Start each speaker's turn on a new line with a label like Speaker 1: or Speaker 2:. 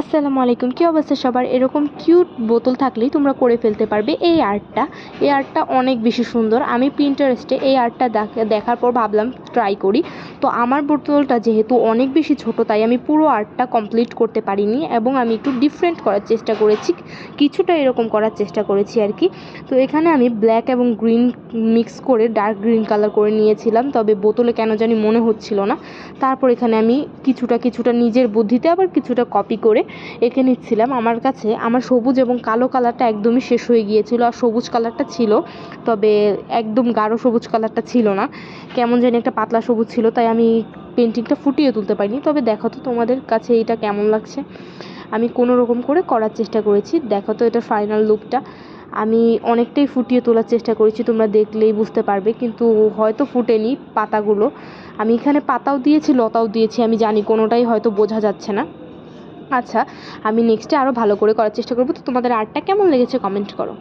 Speaker 1: আসসালামু আলাইকুম। কী অবস্থা সবার? এরকম কিউট বোতল থাকলেই তোমরা করে ফেলতে পারবে এই আর্টটা অনেক বেশি সুন্দর। আমি পিন্টারেস্টে এই আর্টটা দেখার পর ভাবলাম ট্রাই করি। তো আমার বোতলটা যেহেতু অনেক বেশি ছোট, তাই আমি পুরো আর্টটা কমপ্লিট করতে পারিনি এবং আমি একটু ডিফারেন্ট করার চেষ্টা করেছি, কিছুটা এরকম করার চেষ্টা করেছি আর কি। তো এখানে আমি ব্ল্যাক এবং গ্রিন মিক্স করে ডার্ক গ্রিন কালার করে নিয়েছিলাম, তবে বোতলে কেন জানি মনে হচ্ছিল না। তারপর এখানে আমি কিছুটা নিজের বুদ্ধিতে আবার কিছুটা কপি করে এঁকে নিচ্ছিলাম। আমার কাছে আমার সবুজ এবং কালো কালারটা একদমই শেষ হয়ে গিয়েছিল, আর সবুজ কালারটা ছিল, তবে একদম গাঢ় সবুজ কালারটা ছিল না, কেমন জানি একটা পাতলা সবুজ ছিল, তাই আমি পেন্টিংটা ফুটিয়ে তুলতে পারিনি। তবে দেখো তো তোমাদের কাছে এটা কেমন লাগছে। আমি কোনো রকম করে করার চেষ্টা করেছি। দেখো তো এটা ফাইনাল লুকটা। আমি অনেকটাই ফুটিয়ে তোলার চেষ্টা করেছি, তোমরা দেখলেই বুঝতে পারবে, কিন্তু হয়তো ফুটেনি পাতাগুলো। আমি এখানে পাতাও দিয়েছি, লতাও দিয়েছি, আমি জানি কোনোটাই হয়তো বোঝা যাচ্ছে না। আচ্ছা, আমি নেক্সটে আরও ভালো করে করার চেষ্টা করবো। তো তোমাদের আর্টটা কেমন লেগেছে কমেন্ট করো।